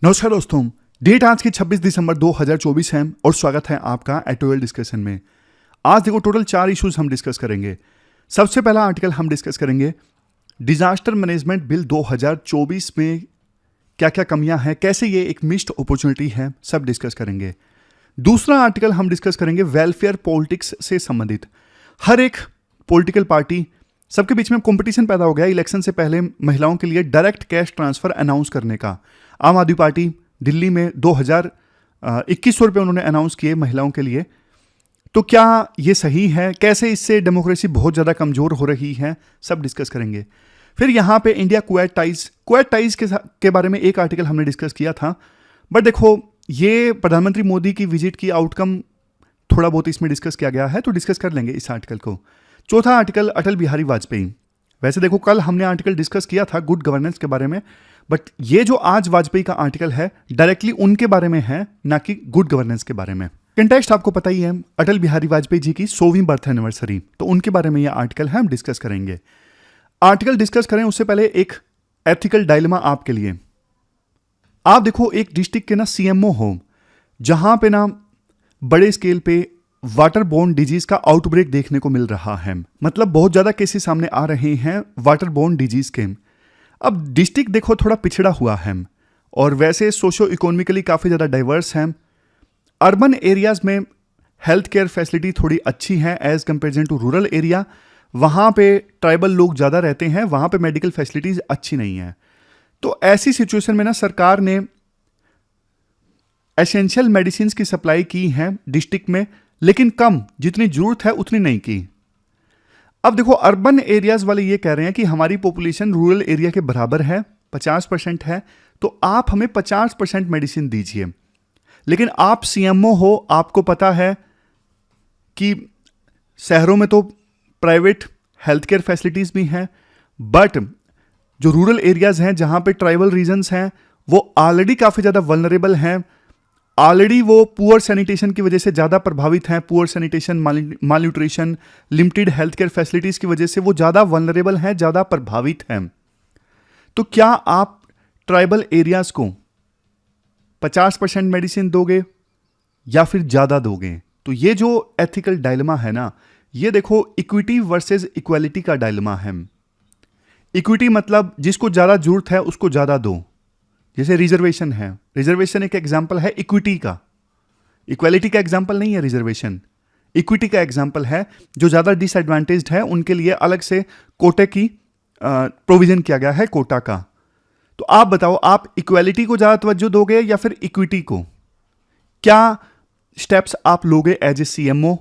नमस्कार दोस्तों। डेट आज की 26 दिसंबर 2024 है और स्वागत है आपका एटोएल डिस्कशन में। आज देखो टोटल 4 इश्यूज हम डिस्कस करेंगे। सबसे पहला आर्टिकल हम डिस्कस करेंगे डिजास्टर मैनेजमेंट बिल 2024 में क्या क्या कमियां हैं, कैसे ये एक मिस्ड अपॉर्चुनिटी है, सब डिस्कस करेंगे। दूसरा आर्टिकल हम डिस्कस करेंगे वेलफेयर पॉलिटिक्स से संबंधित। हर एक पॉलिटिकल पार्टी सबके बीच में कंपटीशन पैदा हो गया इलेक्शन से पहले महिलाओं के लिए डायरेक्ट कैश ट्रांसफर अनाउंस करने का। आम आदमी पार्टी दिल्ली में 2100 रुपये उन्होंने अनाउंस किए महिलाओं के लिए। तो क्या ये सही है, कैसे इससे डेमोक्रेसी बहुत ज़्यादा कमज़ोर हो रही है, सब डिस्कस करेंगे। फिर यहाँ पे इंडिया कुवैत टाइज के बारे में एक आर्टिकल हमने डिस्कस किया था, बट देखो ये प्रधानमंत्री मोदी की विजिट की आउटकम थोड़ा बहुत इसमें डिस्कस किया गया है, तो डिस्कस कर लेंगे इस आर्टिकल को। चौथा आर्टिकल अटल बिहारी वाजपेयी। वैसे देखो कल हमने आर्टिकल डिस्कस किया था गुड गवर्नेंस के बारे में, बट ये जो आज वाजपेयी का आर्टिकल है डायरेक्टली उनके बारे में है, ना कि गुड गवर्नेंस के बारे में। कंटेक्स्ट आपको पता ही है, अटल बिहारी वाजपेयी जी की 100वीं बर्थ एनिवर्सरी, तो उनके बारे में ये आर्टिकल है, हम डिस्कस करेंगे। आर्टिकल डिस्कस करें उससे पहले एक एथिकल डायलेमा आपके लिए। आप देखो एक डिस्ट्रिक्ट के ना सीएमओ हो, जहां पे ना बड़े स्केल पे वाटर बोर्न डिजीज का आउटब्रेक देखने को मिल रहा है, मतलब बहुत ज्यादा केसेस सामने आ रहे हैं वाटर बोर्न डिजीज के। अब डिस्ट्रिक्ट देखो थोड़ा पिछड़ा हुआ है और वैसे सोशो इकोनॉमिकली काफ़ी ज़्यादा डाइवर्स है। अर्बन एरियाज़ में हेल्थ केयर फैसिलिटी थोड़ी अच्छी है as comparison to rural area. वहाँ पे ट्राइबल लोग ज़्यादा रहते हैं, वहाँ पे मेडिकल फैसिलिटीज़ अच्छी नहीं है। तो ऐसी सिचुएशन में ना सरकार ने एसेंशियल मेडिसिन की सप्लाई की है डिस्ट्रिक्ट में, लेकिन कम, जितनी ज़रूरत है उतनी नहीं की। अब देखो अर्बन एरियाज वाले ये कह रहे हैं कि हमारी पॉपुलेशन रूरल एरिया के बराबर है, 50% है, तो आप हमें 50% मेडिसिन दीजिए। लेकिन आप सीएमओ हो, आपको पता है कि शहरों में तो प्राइवेट हेल्थ केयर फैसिलिटीज भी हैं, बट जो रूरल एरियाज हैं जहां पे ट्राइबल रीजन्स हैं वो ऑलरेडी काफ़ी ज़्यादा वल्नरेबल हैं, ऑलरेडी वो पुअर सैनिटेशन की वजह से ज़्यादा प्रभावित हैं। Poor sanitation, malnutrition, limited health care facilities की वजह से वो ज़्यादा वल्नरेबल हैं, ज़्यादा प्रभावित हैं। तो क्या आप ट्राइबल एरियाज़ को 50% मेडिसिन दोगे या फिर ज़्यादा दोगे? तो ये जो एथिकल डायलेमा है ना, ये देखो इक्विटी वर्सेस इक्वालिटी का डायलेमा है। इक्विटी मतलब जिसको ज़्यादा जरूरत है उसको ज़्यादा दो, जैसे रिजर्वेशन है। रिजर्वेशन एक एग्जांपल है इक्विटी का, इक्वालिटी का एग्जांपल नहीं है रिजर्वेशन, इक्विटी का एग्जांपल है। जो ज़्यादा डिसएडवांटेज्ड है उनके लिए अलग से कोटे की प्रोविजन किया गया है, कोटा का। तो आप बताओ, आप इक्वालिटी को ज़्यादा तवज्जो दोगे या फिर इक्विटी को? क्या स्टेप्स आप लोगे एज ए सीएमओ?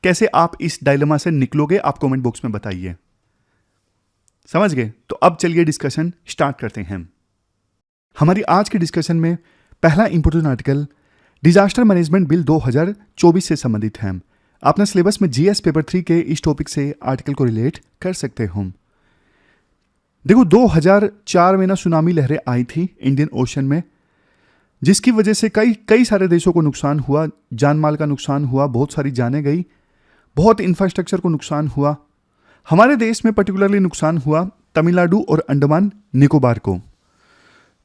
कैसे आप इस डायलेमा से निकलोगे? आप कमेंट बॉक्स में बताइए। समझ गए? तो अब चलिए डिस्कशन स्टार्ट करते हैं। हमारी आज के डिस्कशन में पहला important article disaster management bill 2024 से संबंधित है। आपने सिलेबस में जीएस पेपर 3 के इस टॉपिक से आर्टिकल को रिलेट कर सकते हो। देखो 2004 में ना सुनामी लहरें आई थी इंडियन ओशन में, जिसकी वजह से कई सारे देशों को नुकसान हुआ, जान माल का नुकसान हुआ, बहुत सारी जानें गई, बहुत इंफ्रास्ट्रक्चर को नुकसान हुआ। हमारे देश में पर्टिकुलरली नुकसान हुआ तमिलनाडु और अंडमान निकोबार को।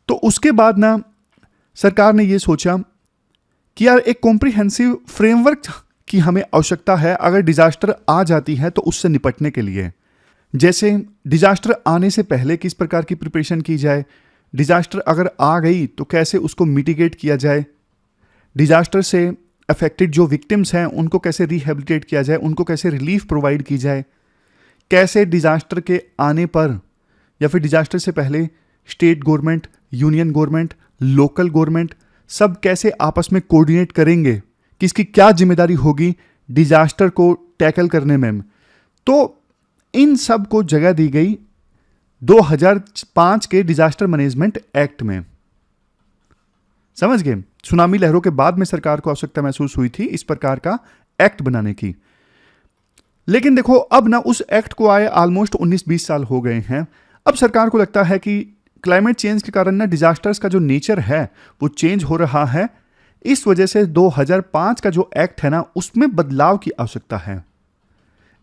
तो उसके बाद ना सरकार ने ये सोचा कि यार एक कॉम्प्रिहेंसिव फ्रेमवर्क की हमें आवश्यकता है अगर डिजास्टर आ जाती है तो उससे निपटने के लिए। जैसे डिजास्टर आने से पहले किस प्रकार की प्रिपरेशन की जाए, डिजास्टर अगर आ गई तो कैसे उसको मिटिगेट किया जाए, डिजास्टर से अफेक्टेड जो विक्टिम्स हैं उनको कैसे रिहेबिलिटेट किया जाए, उनको कैसे रिलीफ प्रोवाइड की जाए, कैसे डिजास्टर के आने पर या फिर डिजास्टर से पहले state government, union government, local government सब कैसे आपस में कोऑर्डिनेट करेंगे, किसकी क्या जिम्मेदारी होगी डिजास्टर को टैकल करने में। तो इन सब को जगह दी गई 2005 के डिजास्टर मैनेजमेंट एक्ट में। समझ गए? सुनामी लहरों के बाद में सरकार को आवश्यकता महसूस हुई थी इस प्रकार का एक्ट बनाने की। लेकिन देखो अब ना उस एक्ट को आए ऑलमोस्ट 19-20 साल हो गए हैं। अब सरकार को लगता है कि क्लाइमेट चेंज के कारण ना डिजास्टर्स का जो नेचर है वो चेंज हो रहा है, इस वजह से 2005 का जो एक्ट है ना उसमें बदलाव की आवश्यकता है।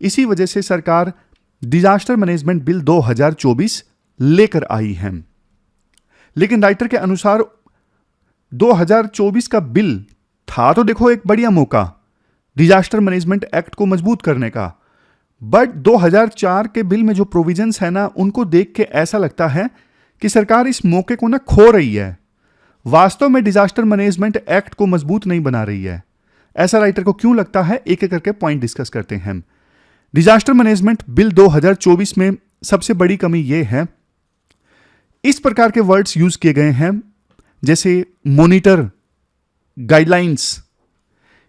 इसी वजह से सरकार डिजास्टर मैनेजमेंट बिल 2024 लेकर आई है। लेकिन राइटर के अनुसार 2024 का बिल था तो देखो एक बढ़िया मौका डिजास्टर मैनेजमेंट एक्ट को मजबूत करने का, बट 2004 के बिल में जो प्रोविजंस है ना, उनको देख के ऐसा लगता है कि सरकार इस मौके को ना खो रही है, वास्तव में डिजास्टर मैनेजमेंट एक्ट को मजबूत नहीं बना रही है। ऐसा राइटर को क्यों लगता है, एक एक करके पॉइंट डिस्कस करते हैं। डिजास्टर मैनेजमेंट बिल 2024 में सबसे बड़ी कमी यह है, इस प्रकार के वर्ड्स यूज किए गए हैं जैसे मॉनिटर, गाइडलाइंस।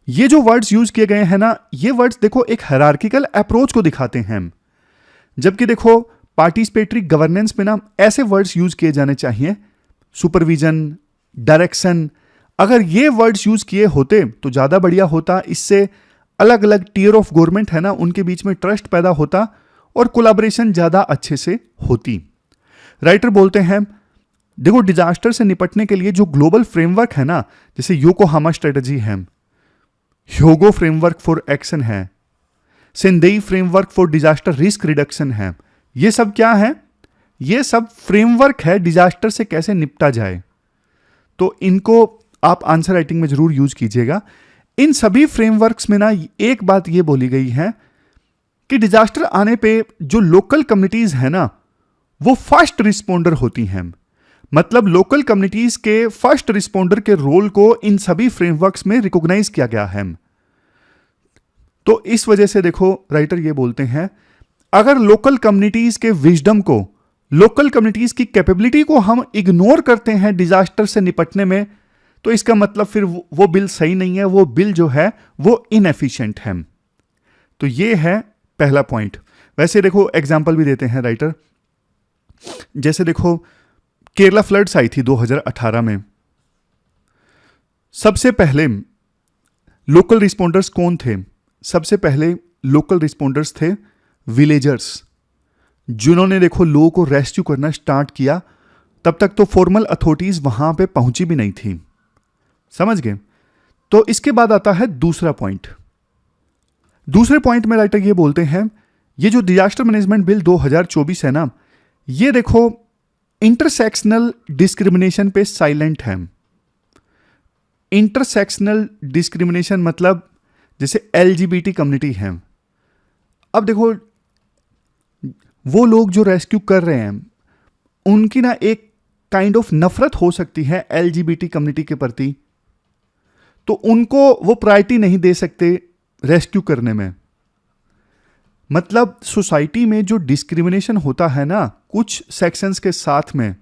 ये जो वर्ड्स यूज किए गए हैं ना, ये वर्ड्स देखो एक हायरार्किकल अप्रोच को दिखाते हैं, जबकि देखो पार्टिसिपेटरी गवर्नेंस में ना ऐसे वर्ड्स यूज किए जाने चाहिए, सुपरविजन, डायरेक्शन। अगर ये वर्ड्स यूज किए होते तो ज्यादा बढ़िया होता। इससे अलग अलग टीयर ऑफ गवर्नमेंट है ना, उनके बीच में ट्रस्ट पैदा होता और कोलैबोरेशन ज्यादा अच्छे से होती। राइटर बोलते हैं देखो डिजास्टर से निपटने के लिए जो ग्लोबल फ्रेमवर्क है ना, जैसे योकोहामा स्ट्रेटजी है, ह्योगो फ्रेमवर्क फॉर एक्शन है, Sendai framework for disaster risk reduction है, ये सब क्या है? ये सब फ्रेमवर्क है डिजास्टर से कैसे निपटा जाए। तो इनको आप आंसर राइटिंग में जरूर यूज कीजिएगा। इन सभी फ्रेमवर्क्स में ना एक बात ये बोली गई है कि डिजास्टर आने पे जो लोकल कम्युनिटीज है ना, वो फर्स्ट रिस्पोंडर होती हैं। मतलब लोकल कम्युनिटीज के फर्स्ट रिस्पोंडर के रोल को इन सभी फ्रेमवर्क्स में रिकॉग्नाइज किया गया है। तो इस वजह से देखो राइटर ये बोलते हैं, अगर लोकल कम्युनिटीज के विजडम को, लोकल कम्युनिटीज की कैपेबिलिटी को हम इग्नोर करते हैं डिजास्टर से निपटने में, तो इसका मतलब फिर वो बिल सही नहीं है, वो बिल जो है वो इनएफिशिएंट है। तो ये है पहला पॉइंट। वैसे देखो एग्जांपल भी देते हैं राइटर, जैसे देखो केरला फ्लड्स आई थी 2018 में। सबसे पहले लोकल रिस्पोंडर्स कौन थे? सबसे पहले लोकल रिस्पोंडर्स थे विलेजर्स, जिन्होंने देखो लोगों को रेस्क्यू करना स्टार्ट किया। तब तक तो फॉर्मल अथॉरिटीज वहां पे पहुंची भी नहीं थी, समझ गए? तो इसके बाद आता है दूसरा पॉइंट। दूसरे पॉइंट में राइटर ये बोलते हैं, ये जो डिजास्टर मैनेजमेंट बिल 2024 है ना, ये देखो इंटरसेक्शनल डिस्क्रिमिनेशन पे साइलेंट है। इंटरसेक्शनल डिस्क्रिमिनेशन मतलब जैसे एलजीबीटी कम्युनिटी है। अब देखो वो लोग जो रेस्क्यू कर रहे हैं, उनकी ना एक काइंड ऑफ नफरत हो सकती है एलजीबीटी कम्युनिटी के प्रति, तो उनको वो प्रायोरिटी नहीं दे सकते रेस्क्यू करने में। मतलब सोसाइटी में जो डिस्क्रिमिनेशन होता है ना कुछ सेक्शंस के साथ में,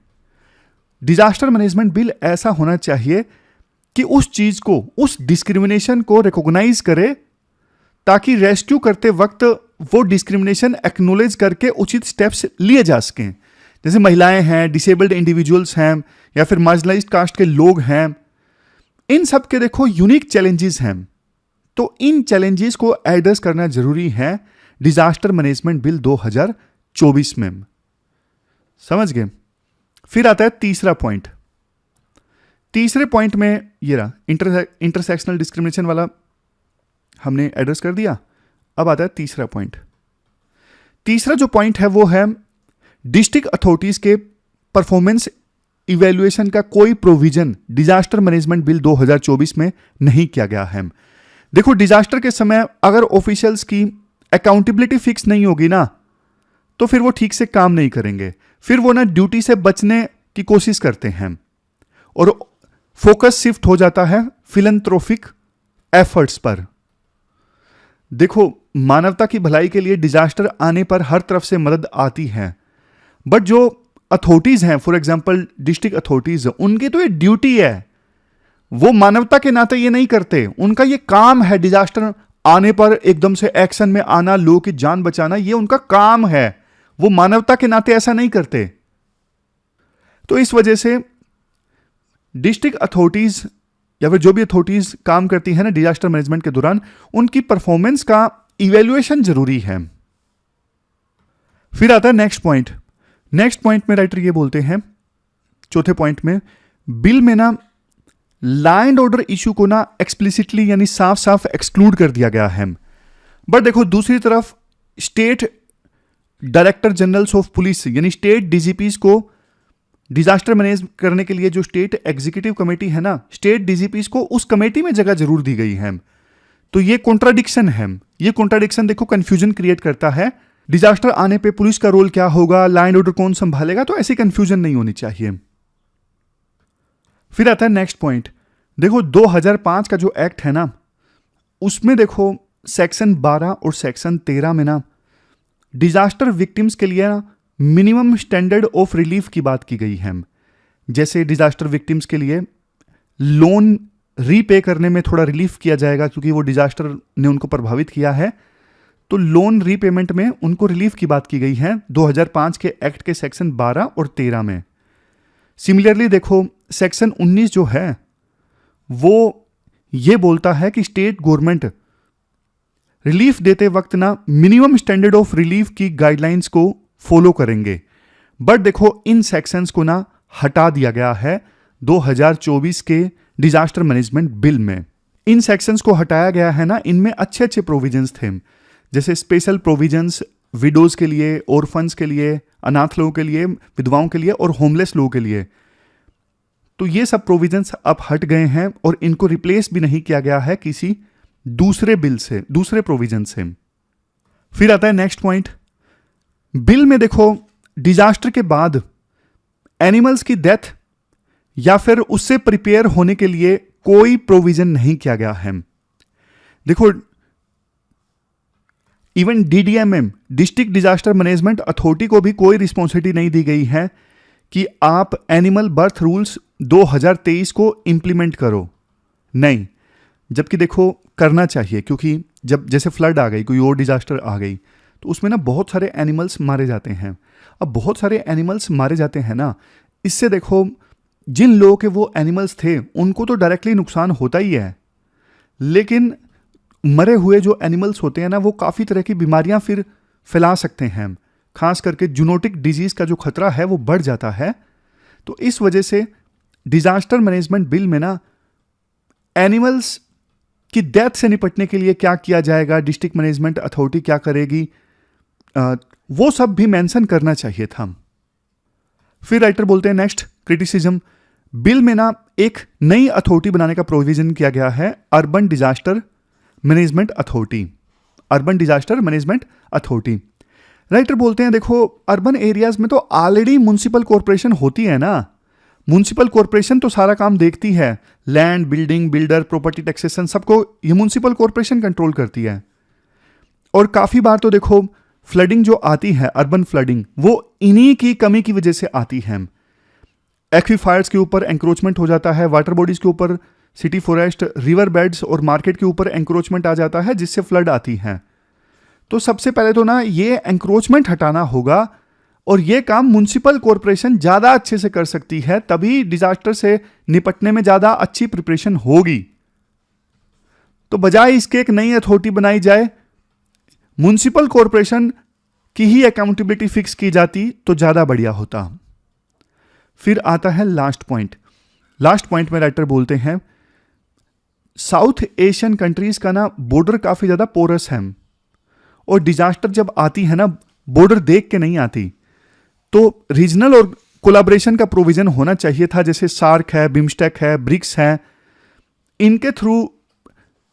डिजास्टर मैनेजमेंट बिल ऐसा होना चाहिए कि उस चीज को, उस डिस्क्रिमिनेशन को रिकॉग्नाइज करे, ताकि रेस्क्यू करते वक्त वो डिस्क्रिमिनेशन एक्नॉलेज करके उचित स्टेप्स लिए जा सकें। जैसे महिलाएं हैं, डिसेबल्ड इंडिविजुअल्स हैं, या फिर मार्जिनलाइज्ड कास्ट के लोग हैं, इन सब के देखो यूनिक चैलेंजेस हैं। तो इन चैलेंजेस को एड्रेस करना जरूरी है डिजास्टर मैनेजमेंट बिल 2024 में, समझ गए? फिर आता है तीसरा पॉइंट। तीसरे पॉइंट में ये रहा इंटरसेक्शनल डिस्क्रिमिनेशन वाला हमने एड्रेस कर दिया। अब आता है तीसरा पॉइंट। तीसरा जो पॉइंट है वो है डिस्ट्रिक्ट अथॉरिटीज के परफॉर्मेंस इवैल्यूएशन का कोई प्रोविजन डिजास्टर मैनेजमेंट बिल 2024 में नहीं किया गया है। देखो डिजास्टर के समय अगर ऑफिशियल्स की अकाउंटेबिलिटी फिक्स नहीं होगी ना, तो फिर वो ठीक से काम नहीं करेंगे, फिर वो ना ड्यूटी से बचने की कोशिश करते हैं और फोकस शिफ्ट हो जाता है फिलैंथ्रोपिक एफर्ट्स पर। देखो मानवता की भलाई के लिए डिजास्टर आने पर हर तरफ से मदद आती है, बट जो अथॉरिटीज हैं, फॉर एग्जांपल डिस्ट्रिक्ट अथॉरिटीज, उनकी तो ये ड्यूटी है, वो मानवता के नाते ये नहीं करते। उनका ये काम है डिजास्टर आने पर एकदम से एक्शन में आना, लोगों की जान बचाना, ये उनका काम है। वो मानवता के नाते ऐसा नहीं करते। तो इस वजह से डिस्ट्रिक्ट अथॉरिटीज या फिर जो भी अथॉरिटीज काम करती है ना डिजास्टर मैनेजमेंट के दौरान, उनकी परफॉर्मेंस का इवैल्यूएशन जरूरी है। फिर आता है नेक्स्ट पॉइंट। नेक्स्ट पॉइंट में राइटर ये बोलते हैं, चौथे पॉइंट में, बिल में ना लॉ एंड ऑर्डर इशू को ना एक्सप्लिसिटली यानी साफ साफ एक्सक्लूड कर दिया गया है। बट देखो दूसरी तरफ state director generals of police यानी स्टेट डीजीपीज को डिजास्टर मैनेज करने के लिए जो स्टेट एग्जीक्यूटिव कमेटी है ना, स्टेट डीजीपीज को उस कमेटी में जगह जरूर दी गई है। तो ये कॉन्ट्राडिक्शन है। ये कॉन्ट्राडिक्शन देखो कंफ्यूजन क्रिएट करता है। डिजास्टर आने पे पुलिस का रोल क्या होगा, लॉ एंड ऑर्डर कौन संभालेगा, तो ऐसी कंफ्यूजन नहीं होनी चाहिए। फिर आता है नेक्स्ट पॉइंट। देखो 2005 का जो एक्ट है ना, उसमें देखो सेक्शन 12 और सेक्शन 13 में ना डिजास्टर विक्टिम्स के लिए ना मिनिमम स्टैंडर्ड ऑफ रिलीफ की बात की गई है। जैसे डिजास्टर विक्टिम्स के लिए लोन रीपे करने में थोड़ा रिलीफ किया जाएगा क्योंकि वो डिजास्टर ने उनको प्रभावित किया है, तो लोन रीपेमेंट में उनको रिलीफ की बात की गई है 2005 के एक्ट के सेक्शन 12 और 13 में। सिमिलरली देखो सेक्शन 19 जो है वो ये बोलता है कि स्टेट गवर्नमेंट रिलीफ देते वक्त ना मिनिमम स्टैंडर्ड ऑफ रिलीफ की गाइडलाइंस को फॉलो करेंगे। बट देखो इन सेक्शंस को ना हटा दिया गया है 2024 के डिजास्टर मैनेजमेंट बिल में। इन सेक्शंस को हटाया गया है ना, इनमें अच्छे अच्छे प्रोविजंस थे, जैसे स्पेशल प्रोविजंस विडोज के लिए, ऑर्फन्स के लिए, अनाथ लोगों के लिए, विधवाओं के लिए और होमलेस लोगों के लिए। तो ये सब प्रोविजंस अब हट गए हैं और इनको रिप्लेस भी नहीं किया गया है किसी दूसरे बिल से, दूसरे प्रोविजन से। फिर आता है नेक्स्ट पॉइंट। बिल में देखो डिजास्टर के बाद एनिमल्स की डेथ या फिर उससे प्रिपेयर होने के लिए कोई प्रोविजन नहीं किया गया है। देखो even DDMM, district disaster management authority को भी कोई रिस्पॉन्सिबिलिटी नहीं दी गई है कि आप एनिमल बर्थ रूल्स 2023 को इंप्लीमेंट करो, नहीं। जबकि देखो करना चाहिए, क्योंकि जब जैसे फ्लड आ गई, कोई और डिजास्टर आ गई, तो उसमें ना बहुत सारे एनिमल्स मारे जाते हैं। अब बहुत सारे एनिमल्स मारे जाते हैं ना, इससे देखो जिन लोगों के वो एनिमल्स थे उनको तो डायरेक्टली नुकसान होता ही है, लेकिन मरे हुए जो एनिमल्स होते हैं ना, वो काफ़ी तरह की बीमारियां फिर फैला सकते हैं। खास करके जूनोटिक डिजीज का जो खतरा है वो बढ़ जाता है। तो इस वजह से डिजास्टर मैनेजमेंट बिल में ना एनिमल्स की डेथ से निपटने के लिए क्या किया जाएगा, डिस्ट्रिक्ट मैनेजमेंट अथॉरिटी क्या करेगी, वो सब भी मेंशन करना चाहिए था। फिर राइटर बोलते हैं नेक्स्ट क्रिटिसिज्म। बिल में ना एक नई अथॉरिटी बनाने का प्रोविजन किया गया है, urban disaster management authority. Urban disaster management authority. Writer बोलते हैं देखो अर्बन एरियाज में तो ऑलरेडी म्युनिसिपल कॉरपोरेशन होती है ना। म्युनिसिपल कॉरपोरेशन तो सारा काम देखती है, land, building, builder, property taxation, सबको ये म्युनिसिपल कॉरपोरेशन कंट्रोल करती है। और काफ़ी बार तो देखो फ्लडिंग जो आती है, अर्बन फ्लडिंग, वो इन्हीं की कमी की वजह से आती है। एक्वीफायर्स के ऊपर एंक्रोचमेंट हो जाता है, वाटर बॉडीज के ऊपर, सिटी फॉरेस्ट, रिवर बेड्स और मार्केट के ऊपर एंक्रोचमेंट आ जाता है, जिससे फ्लड आती है। तो सबसे पहले तो ना ये एंक्रोचमेंट हटाना होगा, और ये काम म्युनिसिपल कॉरपोरेशन ज़्यादा अच्छे से कर सकती है, तभी डिजास्टर से निपटने में ज़्यादा अच्छी प्रिपरेशन होगी। तो बजाय इसके एक नई अथॉरिटी बनाई जाए, म्युनिसिपल कॉरपोरेशन की ही अकाउंटेबिलिटी फिक्स की जाती तो ज़्यादा बढ़िया होता। फिर आता है लास्ट पॉइंट। लास्ट पॉइंट में राइटर बोलते हैं साउथ एशियन कंट्रीज का ना बॉर्डर काफ़ी ज़्यादा पोरस है, और डिजास्टर जब आती है ना बॉर्डर देख के नहीं आती। तो रीजनल और कोलैबोरेशन का प्रोविजन होना चाहिए था, जैसे सार्क है, बिम्स्टेक है, ब्रिक्स है, इनके थ्रू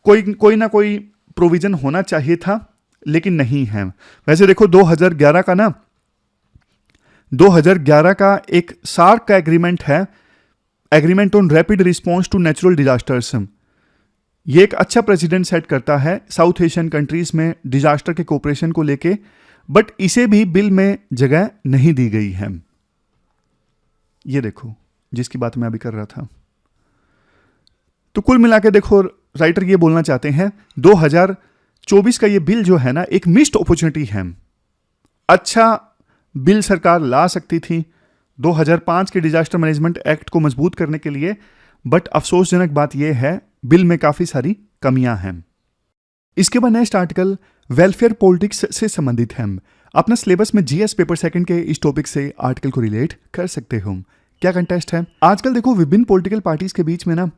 कोई ना कोई प्रोविजन होना चाहिए था, लेकिन नहीं है। वैसे देखो 2011 का ना 2011 का एक सार्क का एग्रीमेंट है, agreement on rapid response to natural disasters. ये एक अच्छा प्रेसिडेंट सेट करता है साउथ एशियन कंट्रीज में डिजास्टर के कोऑपरेशन को लेके, बट इसे भी बिल में जगह नहीं दी गई है। ये देखो जिसकी बात मैं अभी कर रहा था। तो कुल मिला के देखो राइटर ये बोलना चाहते हैं 2024 का ये बिल जो है ना एक मिस्ड अपॉर्चुनिटी है। अच्छा बिल सरकार ला सकती थी 2005 के डिजास्टर मैनेजमेंट एक्ट को मजबूत करने के लिए, बट अफसोसजनक बात यह है बिल में काफी सारी कमियां हैं। इसके बाद नेक्स्ट आर्टिकल वेलफेयर पॉलिटिक्स से संबंधित है। अपना सिलेबस में जीएस पेपर सेकंड के इस टॉपिक से आर्टिकल को रिलेट कर सकते हो। क्या कंटेस्ट है आजकल? देखो विभिन्न पॉलिटिकल पार्टीज के बीच में ना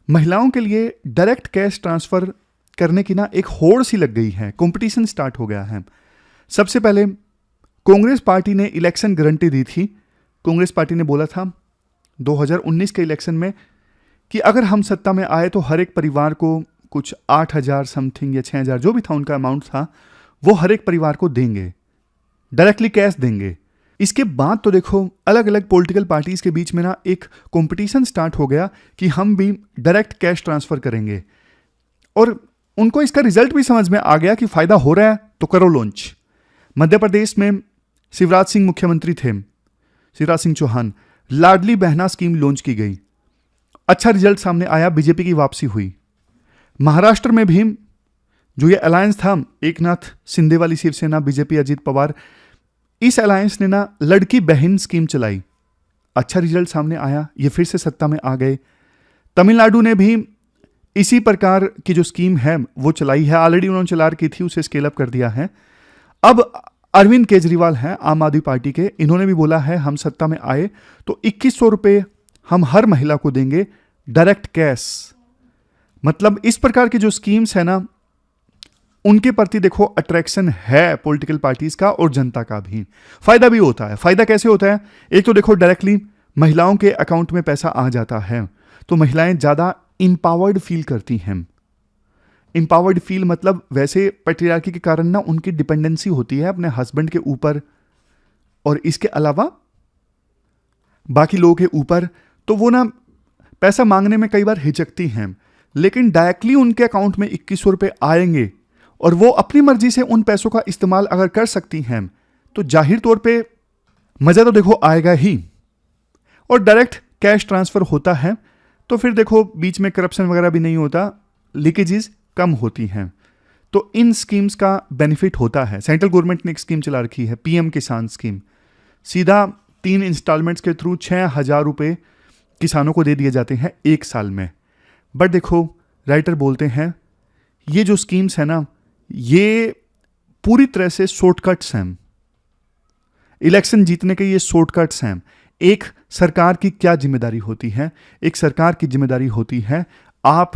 महिलाओं के लिए डायरेक्ट कैश ट्रांसफर करने की ना एक होड़ सी लग गई है, कंपटीशन स्टार्ट हो गया है। सबसे पहले कांग्रेस पार्टी ने इलेक्शन गारंटी दी थी कांग्रेस पार्टी ने बोला था 2019 के इलेक्शन में कि अगर हम सत्ता में आए तो हर एक परिवार को कुछ 8,000 समथिंग या 6,000 जो भी था उनका अमाउंट था वो हर एक परिवार को देंगे, डायरेक्टली कैश देंगे। इसके बाद तो देखो अलग अलग पॉलिटिकल पार्टीज के बीच में ना एक कंपटीशन स्टार्ट हो गया कि हम भी डायरेक्ट कैश ट्रांसफर करेंगे, और उनको इसका रिजल्ट भी समझ में आ गया कि फायदा हो रहा है तो करो लॉन्च। मध्य प्रदेश में शिवराज सिंह मुख्यमंत्री थे, शिवराज सिंह चौहान, लाडली बहना स्कीम लॉन्च की गई, अच्छा रिजल्ट सामने आया, बीजेपी की वापसी हुई। महाराष्ट्र में भी जो ये अलायंस था एकनाथ शिंदे वाली शिवसेना, बीजेपी, अजीत पवार, इस अलायंस ने ना लड़की बहन स्कीम चलाई, अच्छा रिजल्ट सामने आया, ये फिर से सत्ता में आ गए। तमिलनाडु ने भी इसी प्रकार की जो स्कीम है वो चलाई है, ऑलरेडी उन्होंने चला रखी थी, उसे स्केल अप कर दिया है। अब अरविंद केजरीवाल हैं आम आदमी पार्टी के, इन्होंने भी बोला है हम सत्ता में आए तो 2100 रुपये हम हर महिला को देंगे डायरेक्ट कैश। मतलब इस प्रकार की जो स्कीम्स है ना उनके प्रति देखो अट्रैक्शन है पॉलिटिकल पार्टीज का और जनता का भी, फायदा भी होता है। फायदा कैसे होता है? एक तो देखो डायरेक्टली महिलाओं के अकाउंट में पैसा आ जाता है तो महिलाएं ज्यादा इंपावर्ड फील करती हैं। इंपावर्ड फील मतलब वैसे पैट्रियार्की के कारण ना उनकी डिपेंडेंसी होती है अपने हस्बैंड के ऊपर और इसके अलावा बाकी लोगों के ऊपर, तो वो ना पैसा मांगने में कई बार हिचकती हैं। लेकिन डायरेक्टली उनके अकाउंट में 2100 रुपये आएंगे और वो अपनी मर्जी से उन पैसों का इस्तेमाल अगर कर सकती हैं तो जाहिर तौर पे मजा तो देखो आएगा ही। और डायरेक्ट कैश ट्रांसफर होता है तो फिर देखो बीच में करप्शन वगैरह भी नहीं होता, लीकेजेस कम होती हैं। तो इन स्कीम्स का बेनिफिट होता है। सेंट्रल गवर्नमेंट ने एक स्कीम चला रखी है पीएम किसान स्कीम, सीधा 3 इंस्टॉलमेंट्स के थ्रू 6,000 रुपये किसानों को दे दिए जाते हैं एक साल में। बट देखो राइटर बोलते हैं ये जो स्कीम्स है ना ये पूरी तरह से शॉर्टकट्स हैं, इलेक्शन जीतने के ये शॉर्टकट्स हैं। एक सरकार की क्या जिम्मेदारी होती है? एक सरकार की जिम्मेदारी होती है आप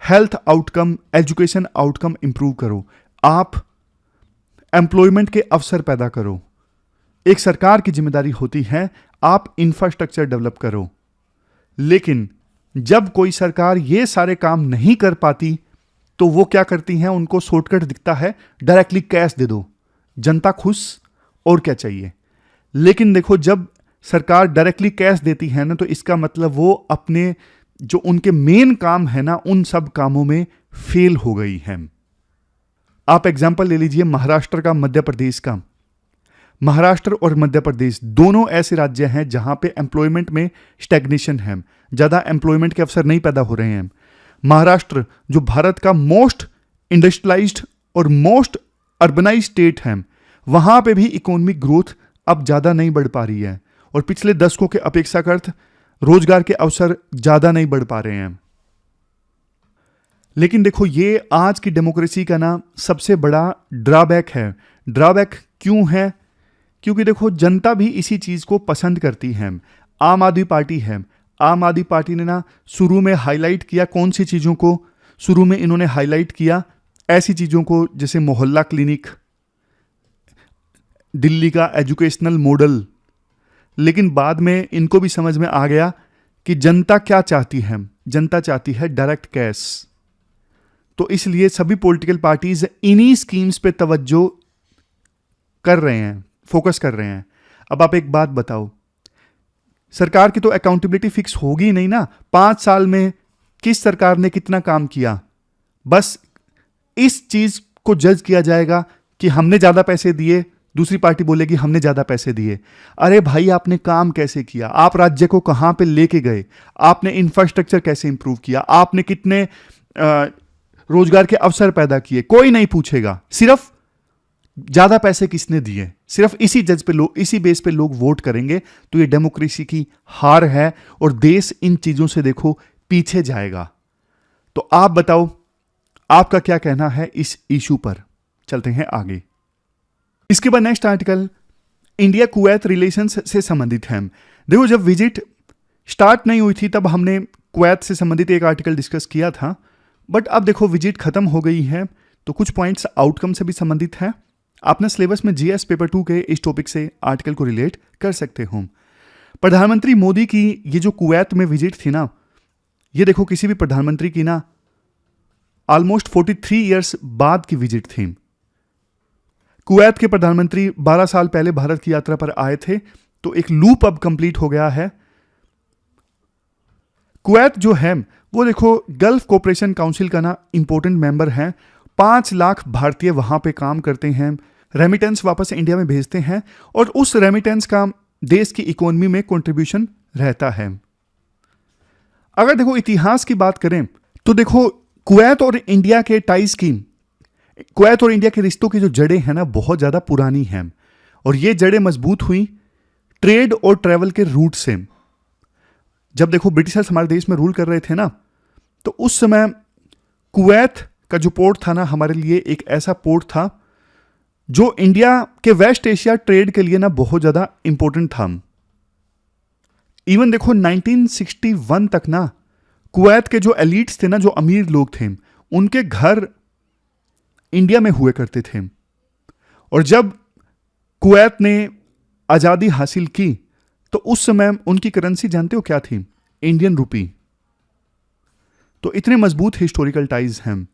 health outcome, education outcome improve करो, आप एम्प्लॉयमेंट के अवसर पैदा करो। एक सरकार की जिम्मेदारी होती है आप इंफ्रास्ट्रक्चर डेवलप करो। लेकिन जब कोई सरकार ये सारे काम नहीं कर पाती तो वो क्या करती हैं? उनको शॉर्टकट दिखता है, डायरेक्टली कैश दे दो, जनता खुश, और क्या चाहिए। लेकिन देखो जब सरकार डायरेक्टली कैश देती है ना तो इसका मतलब वो अपने जो उनके मेन काम है ना उन सब कामों में फेल हो गई है। आप एग्जांपल ले लीजिए महाराष्ट्र का, मध्य प्रदेश का। महाराष्ट्र और मध्य प्रदेश दोनों ऐसे राज्य हैं जहां पे एम्प्लॉयमेंट में स्टैग्नेशन है, ज्यादा एम्प्लॉयमेंट के अवसर नहीं पैदा हो रहे हैं। महाराष्ट्र जो भारत का मोस्ट इंडस्ट्रियलाइज्ड और मोस्ट अर्बनाइज्ड स्टेट है, वहां पे भी इकोनॉमिक ग्रोथ अब ज्यादा नहीं बढ़ पा रही है और पिछले दशकों के अपेक्षाकृत रोजगार के अवसर ज्यादा नहीं बढ़ पा रहे हैं। लेकिन देखो ये आज की डेमोक्रेसी का ना सबसे बड़ा ड्रॉबैक है। ड्रॉबैक क्यों है? क्योंकि देखो जनता भी इसी चीज को पसंद करती है। आम आदमी पार्टी है, आम आदमी पार्टी ने ना शुरू में हाईलाइट किया कौन सी चीजों को? शुरू में इन्होंने हाईलाइट किया ऐसी चीजों को जैसे मोहल्ला क्लिनिक, दिल्ली का एजुकेशनल मॉडल। लेकिन बाद में इनको भी समझ में आ गया कि जनता क्या चाहती है, जनता चाहती है डायरेक्ट कैश। तो इसलिए सभी पॉलिटिकल पार्टीज इन्हीं स्कीम्स पे तवज्जो कर रहे हैं, फोकस कर रहे हैं। अब आप एक बात बताओ, सरकार की तो अकाउंटेबिलिटी फिक्स होगी नहीं ना। 5 साल में किस सरकार ने कितना काम किया, बस इस चीज को जज किया जाएगा कि हमने ज्यादा पैसे दिए, दूसरी पार्टी बोलेगी हमने ज्यादा पैसे दिए। अरे भाई आपने काम कैसे किया? आप राज्य को कहां पे लेके गए? आपने इंफ्रास्ट्रक्चर कैसे इंप्रूव किया? आपने कितने रोजगार के अवसर पैदा किए? कोई नहीं पूछेगा, सिर्फ ज्यादा पैसे किसने दिए, सिर्फ इसी जज पे लोग, इसी बेस पे लोग वोट करेंगे। तो ये डेमोक्रेसी की हार है और देश इन चीजों से देखो पीछे जाएगा। तो आप बताओ आपका क्या कहना है इस इशू पर? चलते हैं आगे। इसके बाद next article India Kuwait relations से संबंधित है। देखो जब विजिट स्टार्ट नहीं हुई थी तब हमने कुवैत से संबंधित एक आर्टिकल डिस्कस किया था, बट अब देखो विजिट खत्म हो गई है तो कुछ पॉइंट्स आउटकम से भी संबंधित है। आपने सिलेबस में जीएस पेपर 2 के इस टॉपिक से आर्टिकल को रिलेट कर सकते हो। प्रधानमंत्री मोदी की ये जो कुवैत में विजिट थी ना, ये देखो किसी भी प्रधानमंत्री की ना ऑलमोस्ट 43 ईयर्स बाद की विजिट थी। कुवैत के प्रधानमंत्री 12 साल पहले भारत की यात्रा पर आए थे, तो एक लूप अब कंप्लीट हो गया है। कुवैत जो है वो देखो गल्फ कोऑपरेशन काउंसिल का ना इंपॉर्टेंट मेंबर है। 5 लाख भारतीय वहां पे काम करते हैं, रेमिटेंस वापस इंडिया में भेजते हैं और उस रेमिटेंस का देश की इकोनॉमी में कंट्रीब्यूशन रहता है। अगर देखो इतिहास की बात करें तो देखो कुवैत और इंडिया के टाइज की, कुवैत और इंडिया के रिश्तों की जो जड़ें हैं ना बहुत ज़्यादा पुरानी हैं और ये जड़ें मजबूत हुई ट्रेड और ट्रैवल के रूट से। जब देखो ब्रिटिशर्स हमारे देश में रूल कर रहे थे ना, तो उस समय कुवैत का जो पोर्ट था ना हमारे लिए एक ऐसा पोर्ट था जो इंडिया के वेस्ट एशिया ट्रेड के लिए ना बहुत ज़्यादा इंपॉर्टेंट था। इवन देखो 1961 तक ना कुवैत के जो एलिट्स थे ना, जो अमीर लोग थे, उनके घर इंडिया में हुए करते थे। और जब कुवैत ने आज़ादी हासिल की तो उस समय उनकी करेंसी जानते हो क्या थी? Indian rupee. तो इतने मजबूत हिस्टोरिकल टाइज हैं।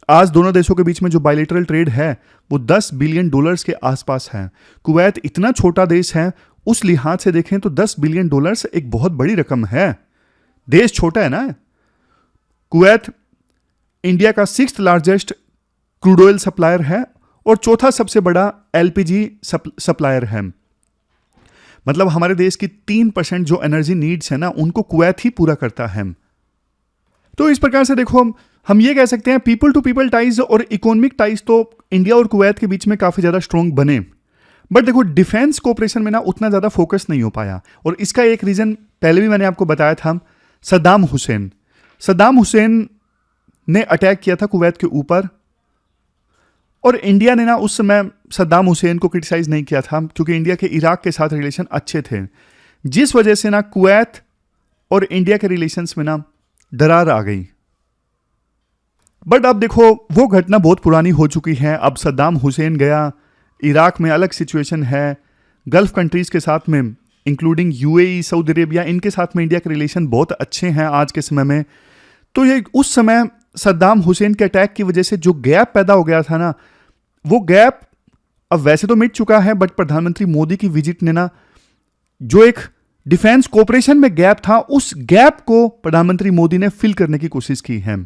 आज दोनों देशों के बीच में जो बायलैटरल ट्रेड है वो $10 बिलियन के आसपास है। कुवैत इतना छोटा देश है, उस लिहाज से देखें तो $10 बिलियन एक बहुत बड़ी रकम है। देश छोटा है ना। कुवैत इंडिया का 6th largest crude oil supplier है और चौथा सबसे बड़ा LPG सप्लायर है। मतलब हमारे देश की 3% जो एनर्जी नीड्स है ना उनको कुवैत ही पूरा करता है। तो इस प्रकार से देखो हम ये कह सकते हैं पीपल टू पीपल टाइज और इकोनॉमिक टाइज तो इंडिया और कुवैत के बीच में काफी ज्यादा स्ट्रॉन्ग बने, बट देखो डिफेंस कोऑपरेशन में ना उतना ज्यादा फोकस नहीं हो पाया। और इसका एक रीजन पहले भी मैंने आपको बताया था, सद्दाम हुसैन ने अटैक किया था कुवैत के ऊपर और इंडिया ने ना उस समय सद्दाम हुसैन को क्रिटिसाइज नहीं किया था क्योंकि इंडिया के इराक के साथ रिलेशन अच्छे थे, जिस वजह से ना कुवैत और इंडिया के रिलेशंस में ना दरार आ गई। बट अब देखो वो घटना बहुत पुरानी हो चुकी है। अब सद्दाम हुसैन गया, इराक में अलग सिचुएशन है, गल्फ कंट्रीज के साथ में इंक्लूडिंग UAE, सऊदी अरेबिया, इनके साथ में इंडिया के रिलेशन बहुत अच्छे हैं आज के समय में। तो ये उस समय सद्दाम हुसैन के अटैक की वजह से जो गैप पैदा हो गया था ना, वो गैप अब वैसे तो मिट चुका है, बट प्रधानमंत्री मोदी की विजिट ने ना जो एक डिफेंस कोऑपरेशन में गैप था, उस गैप को प्रधानमंत्री मोदी ने फिल करने की कोशिश की है।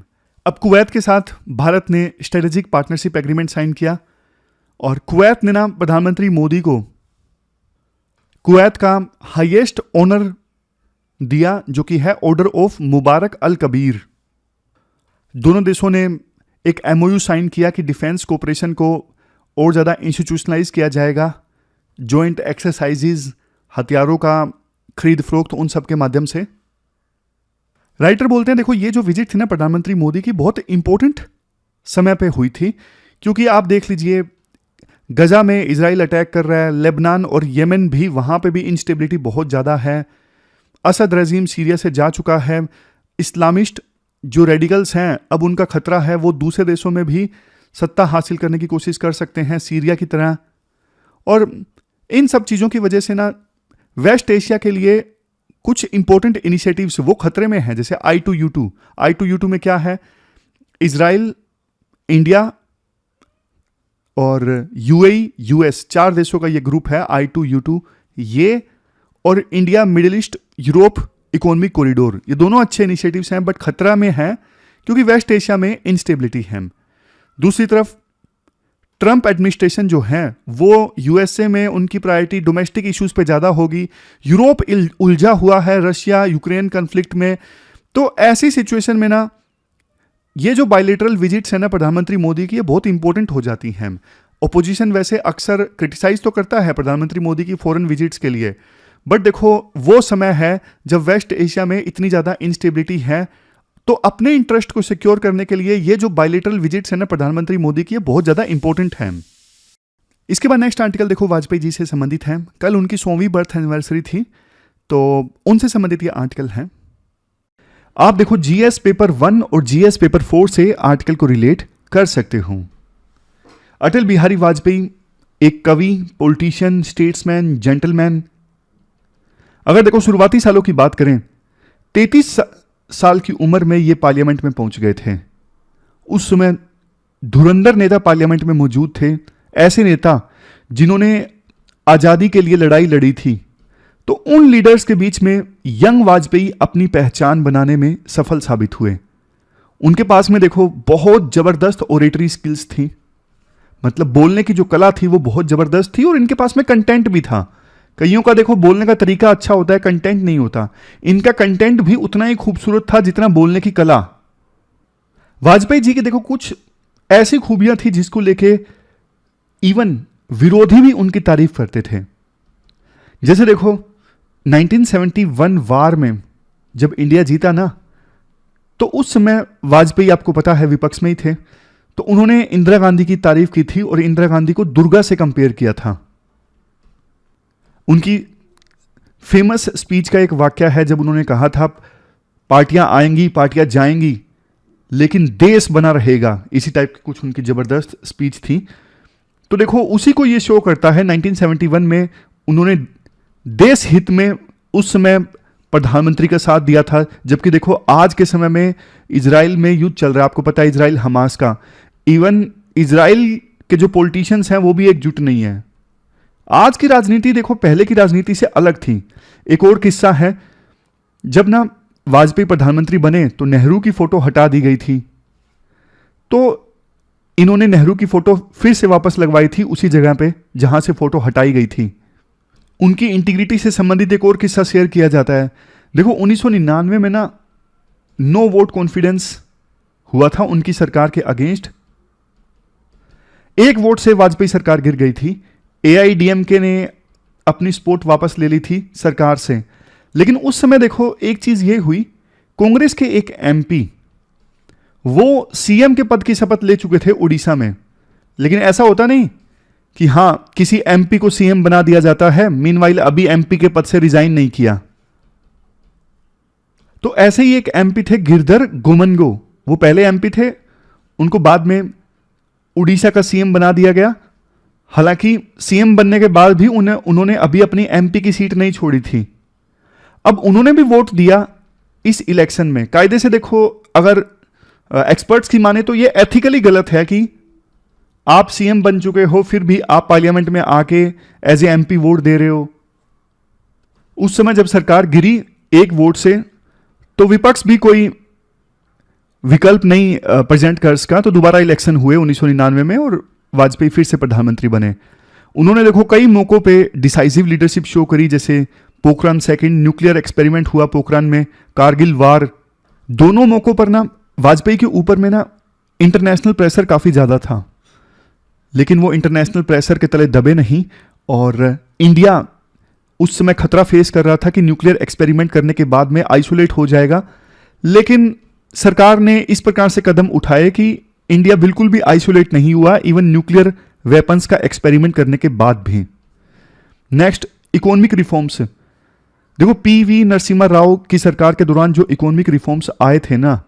अब कुवैत के साथ भारत ने स्ट्रेटेजिक पार्टनरशिप एग्रीमेंट साइन किया और कुवैत ने ना प्रधानमंत्री मोदी को कुवैत का हाईएस्ट ऑनर दिया जो कि है ऑर्डर ऑफ मुबारक अल कबीर। दोनों देशों ने एक MOU साइन किया कि डिफेंस कोऑपरेशन को और ज़्यादा इंस्टीट्यूशनलाइज किया जाएगा, जॉइंट एक्सरसाइजेज, हथियारों का खरीद फरोख्त, उन सब के माध्यम से। राइटर बोलते हैं देखो ये जो विजिट थी ना प्रधानमंत्री मोदी की बहुत इंपॉर्टेंट समय पे हुई थी, क्योंकि आप देख लीजिए गजा में इजराइल अटैक कर रहा है, लेबनान और येमेन भी, वहाँ पे भी इंस्टेबिलिटी बहुत ज़्यादा है। असद रजीम सीरिया से जा चुका है, इस्लामिस्ट जो रेडिकल्स हैं अब उनका खतरा है, वो दूसरे देशों में भी सत्ता हासिल करने की कोशिश कर सकते हैं सीरिया की तरह। और इन सब चीज़ों की वजह से ना वेस्ट एशिया के लिए कुछ इंपॉर्टेंट इनिशिएटिव्स वो खतरे में हैं, जैसे I2U2 में क्या है, इजराइल, इंडिया और UAE, US, 4 देशों का ये ग्रुप है I2U2, ये और India middle east Europe economic corridor, ये दोनों अच्छे इनिशिएटिव्स हैं, बट खतरा में है क्योंकि वेस्ट एशिया में इंस्टेबिलिटी है। दूसरी तरफ ट्रंप एडमिनिस्ट्रेशन जो है वो USA में उनकी प्रायोरिटी डोमेस्टिक इश्यूज पे ज़्यादा होगी, यूरोप उलझा हुआ है रशिया यूक्रेन कन्फ्लिक्ट में। तो ऐसी सिचुएशन में ना ये जो बायलैटरल विजिट्स है ना प्रधानमंत्री मोदी की, ये बहुत इंपॉर्टेंट हो जाती हैं। ओपोजिशन वैसे अक्सर क्रिटिसाइज तो करता है प्रधानमंत्री मोदी की फॉरेन विजिट्स के लिए, बट देखो वो समय है जब वेस्ट एशिया में इतनी ज़्यादा इंस्टेबिलिटी है, तो अपने इंटरेस्ट को सिक्योर करने के लिए ये जो बायलैटरल विजिट्स है ना प्रधानमंत्री मोदी की, ये बहुत ज़्यादा इंपॉर्टेंट है। इसके बाद नेक्स्ट आर्टिकल देखो वाजपेयी जी से संबंधित है। कल उनकी 100वीं बर्थ एनिवर्सरी थी, तो उनसे संबंधित ये आर्टिकल है। आप देखो GS पेपर 1 और GS पेपर 4 से आर्टिकल को रिलेट कर सकते हो। अटल बिहारी वाजपेयी एक कवि, पॉलिटिशियन, स्टेट्समैन, जेंटलमैन। अगर देखो शुरुआती सालों की बात करें, 33 साल की उम्र में ये पार्लियामेंट में पहुंच गए थे। उस समय धुरंधर नेता पार्लियामेंट में मौजूद थे, ऐसे नेता जिन्होंने आज़ादी के लिए लड़ाई लड़ी थी। तो उन लीडर्स के बीच में यंग वाजपेयी अपनी पहचान बनाने में सफल साबित हुए। उनके पास में देखो बहुत ज़बरदस्त ओरेटरी स्किल्स थी, मतलब बोलने की जो कला थी वो बहुत ज़बरदस्त थी, और इनके पास में कंटेंट भी था। कईयों का देखो बोलने का तरीका अच्छा होता है, कंटेंट नहीं होता। इनका कंटेंट भी उतना ही खूबसूरत था जितना बोलने की कला। वाजपेयी जी के देखो कुछ ऐसी खूबियां थी जिसको लेके इवन विरोधी भी उनकी तारीफ करते थे। जैसे देखो 1971 वार में जब इंडिया जीता ना, तो उस समय वाजपेयी आपको पता है विपक्ष में ही थे। तो उन्होंने इंदिरा गांधी की तारीफ की थी और इंदिरा गांधी को दुर्गा से कंपेयर किया था। उनकी फेमस स्पीच का एक वाक्य है जब उन्होंने कहा था, पार्टियां आएंगी पार्टियां जाएंगी लेकिन देश बना रहेगा। इसी टाइप की कुछ उनकी जबरदस्त स्पीच थी। तो देखो उसी को ये शो करता है, 1971 में उन्होंने देश हित में उस समय प्रधानमंत्री का साथ दिया था। जबकि देखो आज के समय में इजराइल में युद्ध चल रहा है, आपको पता है इजराइल हमास का। इवन इजराइल के जो पॉलिटिशियंस हैं वो भी एकजुट नहीं है। आज की राजनीति देखो पहले की राजनीति से अलग थी। एक और किस्सा है, जब ना वाजपेयी प्रधानमंत्री बने तो नेहरू की फोटो हटा दी गई थी। तो इन्होंने नेहरू की फोटो फिर से वापस लगवाई थी उसी जगह पे जहां से फोटो हटाई गई थी। उनकी इंटीग्रिटी से संबंधित एक और किस्सा शेयर किया जाता है। देखो 1999 में ना नो वोट कॉन्फिडेंस हुआ था उनकी सरकार के अगेंस्ट। एक वोट से वाजपेयी सरकार गिर गई थी। एआईडीएमके ने अपनी सपोर्ट वापस ले ली थी सरकार से। लेकिन उस समय देखो एक चीज ये हुई, कांग्रेस के एक एमपी वो सीएम के पद की शपथ ले चुके थे उड़ीसा में। लेकिन ऐसा होता नहीं कि हां किसी एमपी को सीएम बना दिया जाता है, मीनवाइल अभी एमपी के पद से रिजाइन नहीं किया। तो ऐसे ही एक एमपी थे गिरधर गोमनगो, वो पहले एमपी थे, उनको बाद में उड़ीसा का सीएम बना दिया गया। हालांकि सीएम बनने के बाद भी उन्होंने अभी अपनी एमपी की सीट नहीं छोड़ी थी। अब उन्होंने भी वोट दिया इस इलेक्शन में। कायदे से देखो अगर एक्सपर्ट्स की माने तो ये एथिकली गलत है कि आप सीएम बन चुके हो फिर भी आप पार्लियामेंट में आके एज ए एमपी वोट दे रहे हो। उस समय जब सरकार गिरी एक वोट से, तो विपक्ष भी कोई विकल्प नहीं प्रेजेंट कर सका। तो दोबारा इलेक्शन हुए 1999 में और वाजपेयी फिर से प्रधानमंत्री बने। उन्होंने देखो कई मौकों पे डिसाइसिव लीडरशिप शो करी, जैसे पोखरान सेकंड न्यूक्लियर एक्सपेरिमेंट हुआ पोखरान में, कारगिल वार, दोनों मौकों पर ना वाजपेयी के ऊपर में ना इंटरनेशनल प्रेशर काफी ज्यादा था। लेकिन वो इंटरनेशनल प्रेशर के तले दबे नहीं और इंडिया उस समय खतरा फेस कर रहा था कि न्यूक्लियर एक्सपेरिमेंट करने के बाद में आइसोलेट हो जाएगा। लेकिन सरकार ने इस प्रकार से कदम उठाए कि इंडिया बिल्कुल भी आइसोलेट नहीं हुआ, इवन न्यूक्लियर वेपन्स का एक्सपेरिमेंट करने के बाद भी। Next, economic reforms. देखो पीवी नरसिम्हा राव की सरकार के दौरान जो इकोनॉमिक रिफॉर्म्स आए थे ना,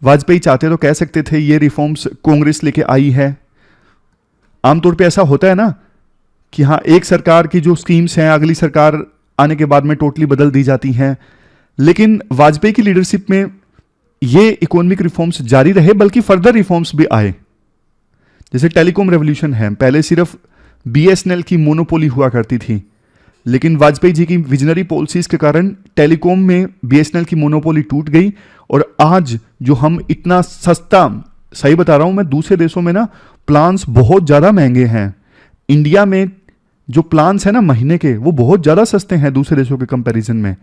वाजपेयी चाहते तो कह सकते थे ये रिफॉर्म्स कांग्रेस लेके आई है। आमतौर पे ऐसा होता है ना कि हाँ एक सरकार की जो स्कीम्स हैं अगली सरकार आने के बाद में टोटली बदल दी जाती हैं। लेकिन वाजपेयी की लीडरशिप में ये इकोनॉमिक रिफॉर्म्स जारी रहे, बल्कि फर्दर रिफॉर्म्स भी आए। जैसे टेलीकॉम रेवोल्यूशन है, पहले सिर्फ बीएसएनएल की मोनोपोली हुआ करती थी, लेकिन वाजपेयी जी की विजनरी पॉलिसीज के कारण टेलीकॉम में बीएसएनएल की मोनोपोली टूट गई। और आज जो हम इतना सस्ता, सही बता रहा हूं मैं, दूसरे देशों में ना प्लान्स बहुत ज्यादा महंगे हैं। इंडिया में जो प्लान्स है ना महीने के, वो बहुत ज्यादा सस्ते हैं दूसरे देशों के कंपैरिजन में।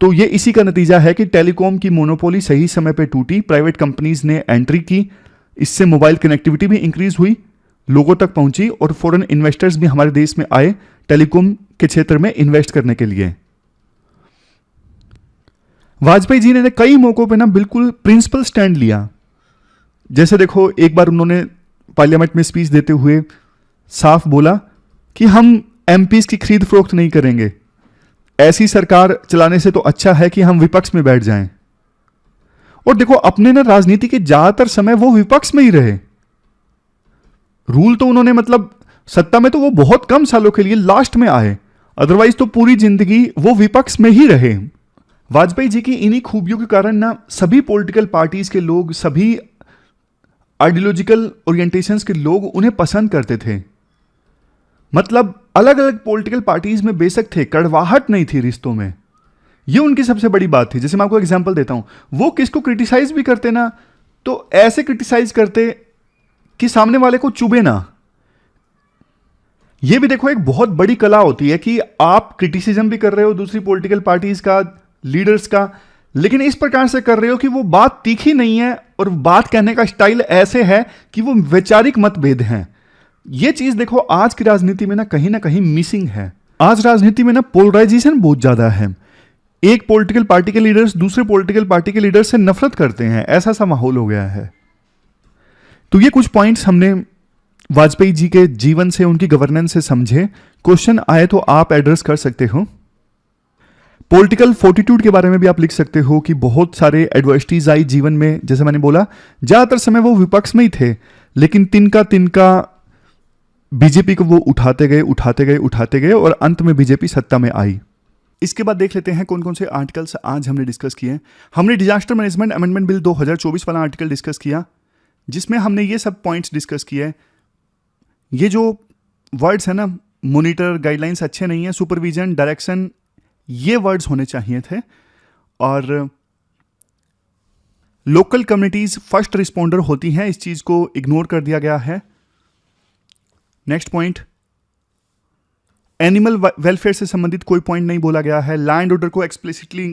तो ये इसी का नतीजा है कि टेलीकॉम की मोनोपोली सही समय पे टूटी, प्राइवेट कंपनीज ने एंट्री की, इससे मोबाइल कनेक्टिविटी भी इंक्रीज हुई, लोगों तक पहुंची और फॉरेन इन्वेस्टर्स भी हमारे देश में आए टेलीकॉम के क्षेत्र में इन्वेस्ट करने के लिए। वाजपेयी जी ने कई मौकों पे ना बिल्कुल प्रिंसिपल स्टैंड लिया। जैसे देखो एक बार उन्होंने पार्लियामेंट में स्पीच देते हुए साफ बोला कि हम एमपीज की खरीद फरोख्त नहीं करेंगे, ऐसी सरकार चलाने से तो अच्छा है कि हम विपक्ष में बैठ जाएं। और देखो अपने ना राजनीति के ज्यादातर समय वो विपक्ष में ही रहे। रूल तो उन्होंने मतलब सत्ता में तो वो बहुत कम सालों के लिए लास्ट में आए। अदरवाइज तो पूरी जिंदगी वो विपक्ष में ही रहे। वाजपेयी जी की इन्हीं खूबियों के कारण ना सभी पॉलिटिकल पार्टीज के लोग, सभी आइडियोलॉजिकल ओरिएंटेशंस के लोग उन्हें पसंद करते थे। मतलब अलग अलग पॉलिटिकल पार्टीज में बेशक थे, कड़वाहट नहीं थी रिश्तों में। ये उनकी सबसे बड़ी बात थी। जैसे मैं आपको एग्जांपल देता हूं, वो किसको क्रिटिसाइज भी करते ना तो ऐसे क्रिटिसाइज करते कि सामने वाले को चुभे ना। ये भी देखो एक बहुत बड़ी कला होती है कि आप क्रिटिसिज्म भी कर रहे हो दूसरी पॉलिटिकल पार्टीज का, लीडर्स का, लेकिन इस प्रकार से कर रहे हो कि वो बात तीखी नहीं है और बात कहने का स्टाइल ऐसे है कि वो वैचारिक मतभेद हैं। ये चीज देखो आज की राजनीति में ना कहीं मिसिंग है। आज राजनीति में ना पोलराइजेशन बहुत ज्यादा है। एक पॉलिटिकल पार्टी के लीडर्स दूसरे पॉलिटिकल पार्टी के लीडर से नफरत करते हैं, ऐसा सा माहौल हो गया है। तो ये कुछ पॉइंट्स हमने वाजपेयी जी के जीवन से, उनकी गवर्नेंस से समझे। क्वेश्चन आए तो आप एड्रेस कर सकते हो। पॉलिटिकल फोर्टिट्यूड के बारे में भी आप लिख सकते हो कि बहुत सारे एडवर्सिटीज आई जीवन में। जैसे मैंने बोला, ज्यादातर समय वो विपक्ष में ही थे, लेकिन तिनका बीजेपी को वो उठाते गए और अंत में बीजेपी सत्ता में आई। इसके बाद देख लेते हैं कौन कौन से आर्टिकल्स आज हमने डिस्कस किए। हमने डिजास्टर मैनेजमेंट अमेंडमेंट बिल 2024 वाला आर्टिकल डिस्कस किया, जिसमें हमने ये सब पॉइंट्स डिस्कस किए। ये जो वर्ड्स है ना, मॉनिटर, गाइडलाइंस अच्छे नहीं है, सुपरविजन, डायरेक्शन, ये वर्ड्स होने चाहिए थे। और लोकल कम्युनिटीज फर्स्ट रिस्पॉन्डर होती हैं, इस चीज को इग्नोर कर दिया गया है। नेक्स्ट पॉइंट, एनिमल वेलफेयर से संबंधित कोई पॉइंट नहीं बोला गया है। लैंड ऑर्डर को एक्सप्लिसिटली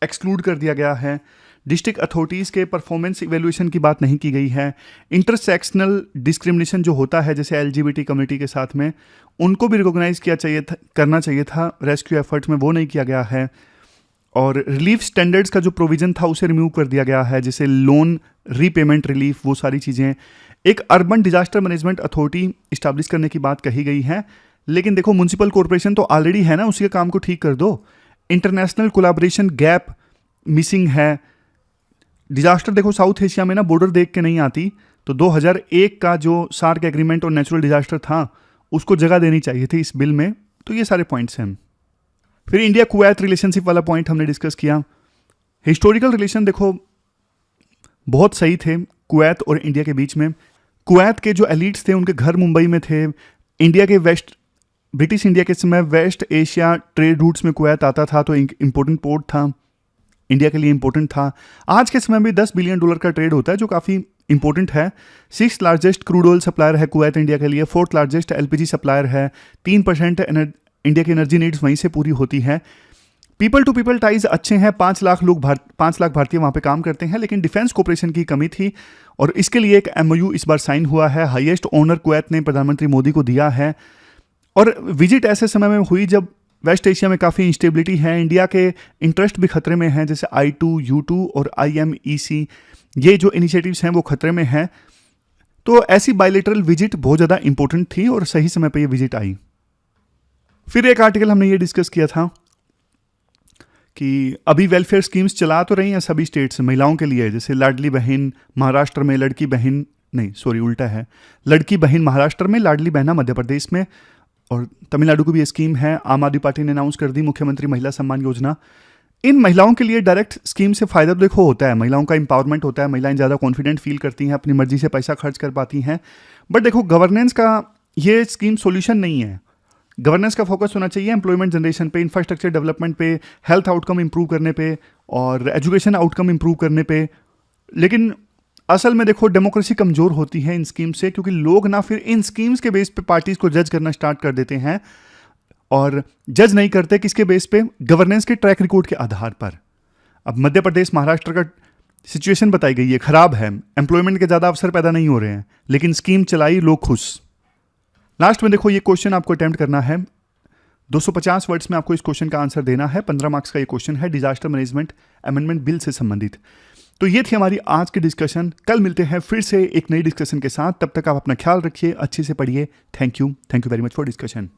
एक्सक्लूड कर दिया गया है। डिस्ट्रिक्ट अथॉरिटीज के परफॉर्मेंस इवेल्युएशन की बात नहीं की गई है। इंटरसेक्शनल डिस्क्रिमिनेशन जो होता है जैसे एलजीबीटी कम्युनिटी के साथ में, उनको भी रिकॉग्नाइज करना चाहिए था रेस्क्यू एफर्ट्स में, वो नहीं किया गया है। और रिलीफ स्टैंडर्ड्स का जो प्रोविजन था उसे रिमूव कर दिया गया है, जैसे लोन रीपेमेंट रिलीफ, वो सारी चीज़ें। एक urban disaster management authority establish करने की बात कही गई है, लेकिन देखो म्युनिसिपल कॉर्पोरेशन तो ऑलरेडी है ना, उसी के काम को ठीक कर दो। इंटरनेशनल कोलैबोरेशन गैप मिसिंग है। डिजास्टर देखो साउथ एशिया में ना बॉर्डर देख के नहीं आती, तो 2001 का जो सार्क एग्रीमेंट और नेचुरल डिजास्टर था उसको जगह देनी चाहिए थी इस बिल में। तो ये सारे पॉइंट्स हैं। फिर इंडिया कुवैत रिलेशनशिप वाला पॉइंट हमने डिस्कस किया। हिस्टोरिकल रिलेशन देखो बहुत सही थे कुवैत और इंडिया के बीच में। कुवैत के जो एलिट्स थे उनके घर मुंबई में थे। इंडिया के ब्रिटिश इंडिया के समय वेस्ट एशिया ट्रेड रूट्स में कुवैत आता था, तो इंपॉर्टेंट पोर्ट था, इंडिया के लिए इंपॉर्टेंट था। आज के समय में $10 बिलियन का ट्रेड होता है, जो काफ़ी इंपॉर्टेंट है। 6th largest crude oil supplier है कुवैत इंडिया के लिए। 4th लार्जेस्ट एलपीजी सप्लायर है। 3% इंडिया की एनर्जी नीड्स वहीं से पूरी होती है। पीपल टू पीपल टाइज अच्छे हैं। 5 लाख भारतीय वहाँ पे काम करते हैं, लेकिन डिफेंस कोऑपरेशन की कमी थी और इसके लिए एक MOU इस बार साइन हुआ है। हाईएस्ट ऑनर कुवैत ने प्रधानमंत्री मोदी को दिया है। और विजिट ऐसे समय में हुई जब वेस्ट एशिया में काफ़ी इंस्टेबिलिटी है, इंडिया के इंटरेस्ट भी खतरे में हैं, जैसे I2, U2 और IMEC, ये जो इनिशिएटिव्स हैं वो खतरे में हैं। तो ऐसी बायलैटरल विजिट बहुत ज़्यादा इंपॉर्टेंट थी और सही समय पे ये विजिट आई। फिर एक आर्टिकल हमने ये डिस्कस किया था कि अभी वेलफेयर स्कीम्स चला तो रही हैं सभी स्टेट्स महिलाओं के लिए, जैसे लाडली बहन महाराष्ट्र में, लड़की बहन नहीं सॉरी उल्टा है, लड़की बहन महाराष्ट्र में, लाडली बहना मध्य प्रदेश में, और तमिलनाडु को भी ये स्कीम है। आम आदमी पार्टी ने अनाउंस कर दी मुख्यमंत्री महिला सम्मान योजना। इन महिलाओं के लिए डायरेक्ट स्कीम से फायदा तो देखो होता है, महिलाओं का इंपावरमेंट होता है, महिलाएं ज़्यादा कॉन्फिडेंट फील करती हैं, अपनी मर्जी से पैसा खर्च कर पाती हैं। बट देखो गवर्नेंस का ये स्कीम सॉल्यूशन नहीं है। गवर्नेंस का फोकस होना चाहिए एम्प्लॉयमेंट जनरेशन पे, इंफ्रास्ट्रक्चर डेवलपमेंट पे, हेल्थ आउटकम इंप्रूव करने पे और एजुकेशन आउटकम इंप्रूव करने पे। लेकिन असल में देखो डेमोक्रेसी कमज़ोर होती है इन स्कीम से, क्योंकि लोग ना फिर इन स्कीम्स के बेस पे पार्टीज को जज करना स्टार्ट कर देते हैं और जज नहीं करते किसके बेस पे, गवर्नेंस के ट्रैक रिकॉर्ड के आधार पर। अब मध्य प्रदेश महाराष्ट्र का सिचुएशन बताई गई है, खराब है, एम्प्लॉयमेंट के ज़्यादा अवसर पैदा नहीं हो रहे हैं, लेकिन स्कीम चलाई, लोग खुश। लास्ट में देखो ये क्वेश्चन आपको अटेम्प्ट करना है, 250 वर्ड्स में आपको इस क्वेश्चन का आंसर देना है। 15 मार्क्स का ये क्वेश्चन है डिजास्टर मैनेजमेंट अमेंडमेंट बिल से संबंधित। तो ये थी हमारी आज की डिस्कशन। कल मिलते हैं फिर से एक नई डिस्कशन के साथ। तब तक आप अपना ख्याल रखिए, अच्छे से पढ़िए। Thank you very much for discussion.